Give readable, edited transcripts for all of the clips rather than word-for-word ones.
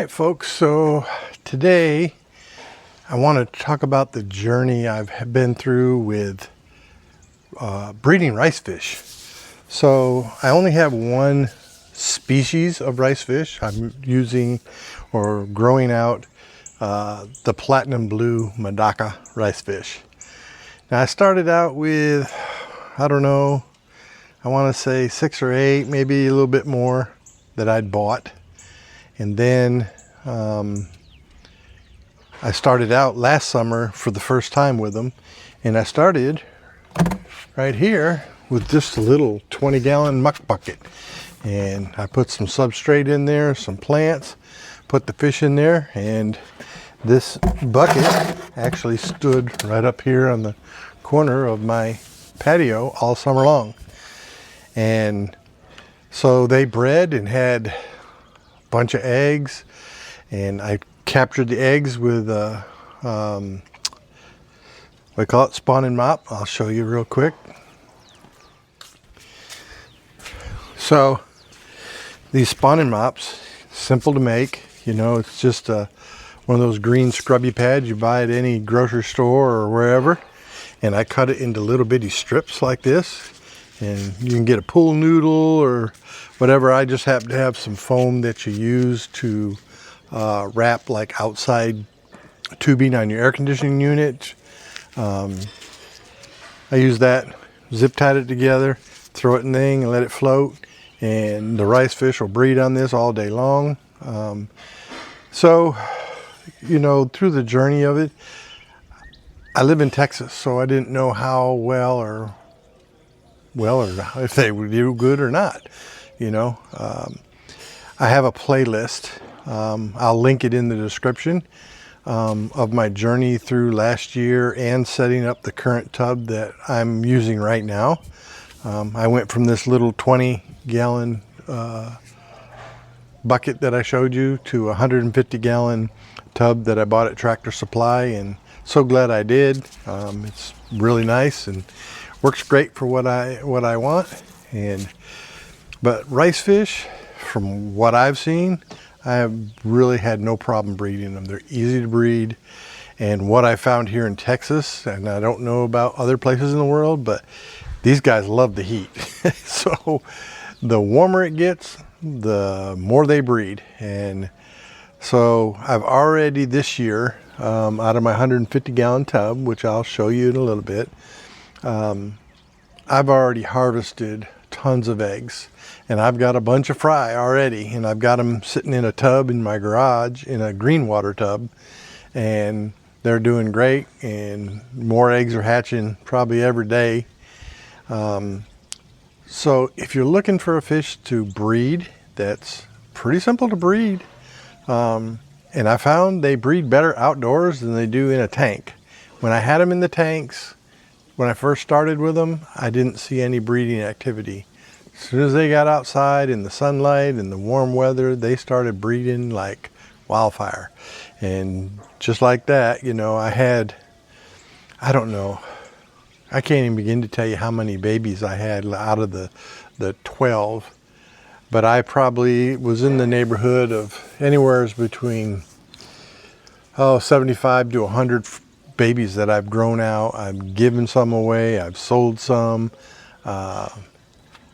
right, folks, so today I want to talk about the journey I've been through with breeding rice fish. So I only have one species of rice fish. I'm using or growing out the platinum blue Medaka rice fish. Now I started out with, I don't know, I want to say 6 or 8, maybe a little bit more that I'd bought. And then I started out last summer for the first time with them. And I started right here with just a little 20-gallon muck bucket. And I put some substrate in there, some plants, put the fish in there, and this bucket actually stood right up here on the corner of my patio all summer long. And so they bred and had a bunch of eggs, and I captured the eggs with we call it spawn and mop. I'll show you real quick. So these spawn and mops, simple to make. You know, it's just one of those green scrubby pads you buy at any grocery store or wherever. And I cut it into little bitty strips like this. And you can get a pool noodle or whatever. I just happen to have some foam that you use to wrap like outside tubing on your air conditioning unit. I use that, zip tied it together, throw it in the thing and let it float. And the rice fish will breed on this all day long. So, you know, through the journey of it, I live in Texas, so I didn't know how well or if they would do good or not, you know. I have a playlist, I'll link it in the description, of my journey through last year and setting up the current tub that I'm using right now. I went from this little 20-gallon bucket that I showed you to a 150-gallon tub that I bought at Tractor Supply, and so glad I did. It's really nice and works great for what I want. But rice fish, from what I've seen, I have really had no problem breeding them. They're easy to breed, and what I found here in Texas, and I don't know about other places in the world, but these guys love the heat. So the warmer it gets, the more they breed. And so I've already this year, out of my 150-gallon tub, which I'll show you in a little bit, I've already harvested tons of eggs, and I've got a bunch of fry already, and I've got them sitting in a tub in my garage, in a green water tub, and they're doing great, and more eggs are hatching probably every day. So if you're looking for a fish to breed, that's pretty simple to breed. And I found they breed better outdoors than they do in a tank. When I had them in the tanks, when I first started with them, I didn't see any breeding activity. As soon as they got outside in the sunlight and the warm weather, they started breeding like wildfire. And just like that, you know, I don't know, I can't even begin to tell you how many babies I had out of the 12. But I probably was in the neighborhood of anywhere between 75 to 100 babies that I've grown out. I've given some away, I've sold some. I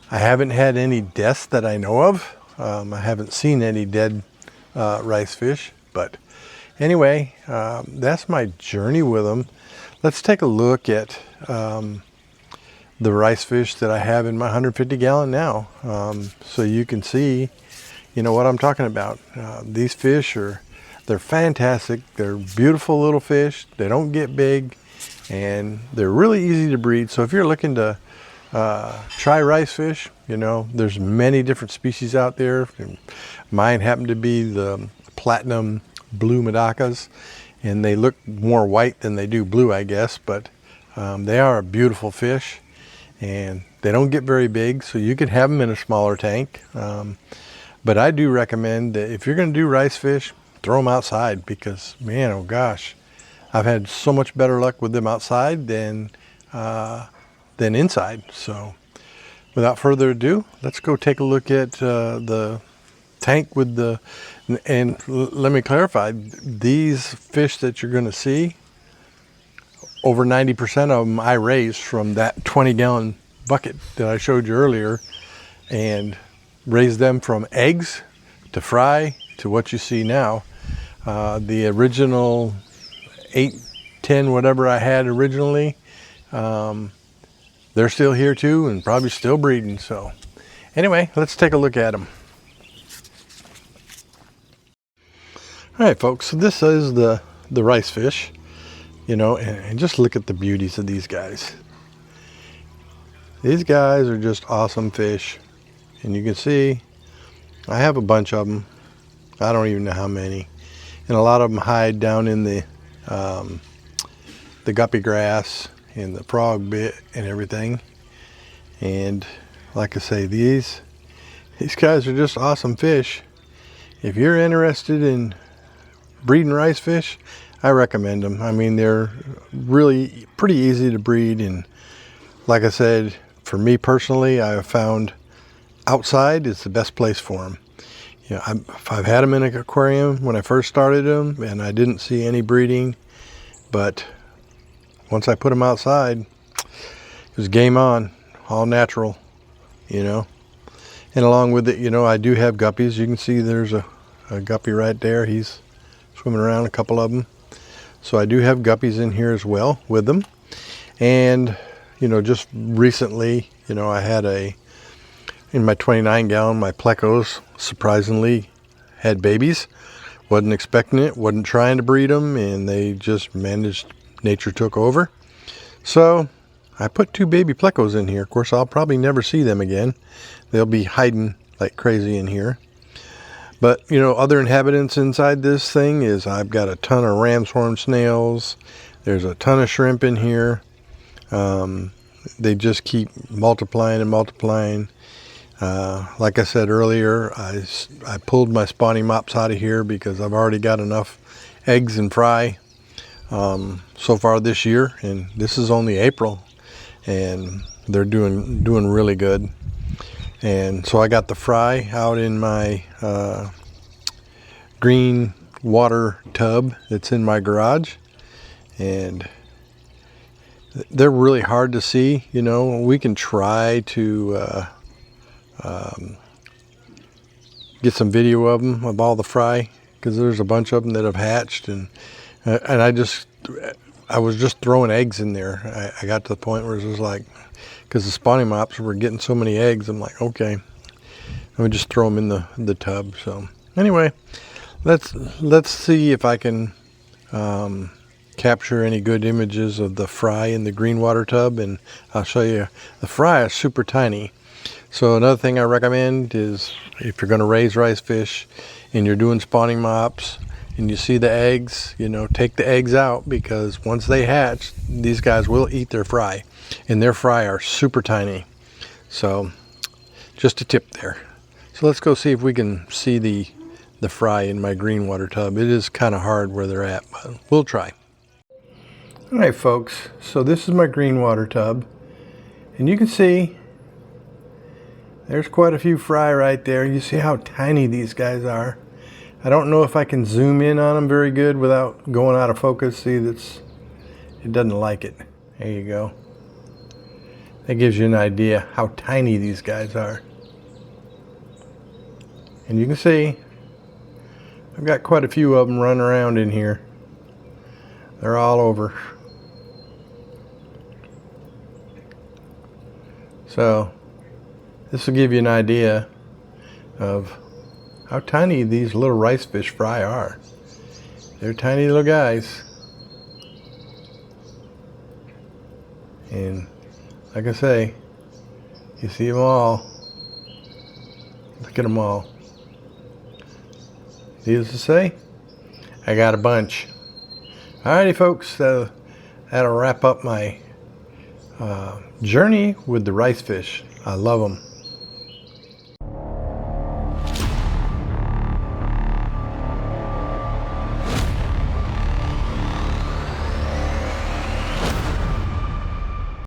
haven't had any deaths that I know of. I haven't seen any dead rice fish. But anyway, that's my journey with them. Let's take a look at the rice fish that I have in my 150-gallon now, so you can see, you know, what I'm talking about. These fish they're fantastic. They're beautiful little fish. They don't get big, and they're really easy to breed. So if you're looking to try rice fish, you know, there's many different species out there. Mine happen to be the platinum blue Medakas, and they look more white than they do blue, I guess, but they are a beautiful fish, and they don't get very big, so you can have them in a smaller tank. But I do recommend that if you're going to do rice fish, throw them outside, because man, oh gosh, I've had so much better luck with them outside than inside. So without further ado, let's go take a look at the tank with the, and let me clarify, these fish that you're going to see, over 90% of them I raised from that 20-gallon bucket that I showed you earlier, and raised them from eggs to fry to what you see now. The original 8, 10, whatever I had originally, they're still here too, and probably still breeding. So anyway, let's take a look at them. All right, folks, so this is the rice fish, you know, and just look at the beauties of these guys. These guys are just awesome fish, and you can see I have a bunch of them. I don't even know how many, and a lot of them hide down in the guppy grass and the frog bit and everything. And like I say, these guys are just awesome fish. If you're interested in breeding rice fish, I recommend them. I mean, they're really pretty easy to breed, and like I said, for me personally, I have found outside is the best place for them. You know, I've had them in an aquarium when I first started them, and I didn't see any breeding, but once I put them outside, it was game on, all natural, you know. And along with it, you know, I do have guppies. You can see there's a guppy right there. He's swimming around, a couple of them. So I do have guppies in here as well with them. And, you know, just recently, you know, I had in my 29-gallon, my plecos surprisingly had babies. Wasn't expecting it, wasn't trying to breed them, and they just managed, nature took over. So I put 2 baby plecos in here. Of course, I'll probably never see them again. They'll be hiding like crazy in here. But, you know, other inhabitants inside this thing is I've got a ton of ram's horn snails. There's a ton of shrimp in here. They just keep multiplying and multiplying. Like I said earlier, I pulled my spawning mops out of here because I've already got enough eggs and fry so far this year, and this is only April, and they're doing really good. And so I got the fry out in my green water tub that's in my garage, and they're really hard to see. You know, we can try to get some video of them, of all the fry, because there's a bunch of them that have hatched, and I was just throwing eggs in there. I got to the point where it was like, because the spawning mops were getting so many eggs, I'm like, okay, let me just throw them in the tub. So anyway, let's see if I can capture any good images of the fry in the green water tub, and I'll show you. The fry is super tiny. So another thing I recommend is, if you're going to raise rice fish and you're doing spawning mops and you see the eggs, you know, take the eggs out, because once they hatch, these guys will eat their fry, and their fry are super tiny. So just a tip there. So let's go see if we can see the fry in my green water tub. It is kind of hard where they're at, but we'll try. All right, folks, so this is my green water tub, and you can see there's quite a few fry right there. You see how tiny these guys are. I don't know if I can zoom in on them very good without going out of focus. See, it doesn't like it. There you go. That gives you an idea how tiny these guys are. And you can see I've got quite a few of them running around in here. They're all over. So this will give you an idea of how tiny these little rice fish fry are. They're tiny little guys. And like I say, you see them all. Look at them all. Needless to say, I got a bunch. Alrighty, folks, that'll wrap up my journey with the rice fish. I love them.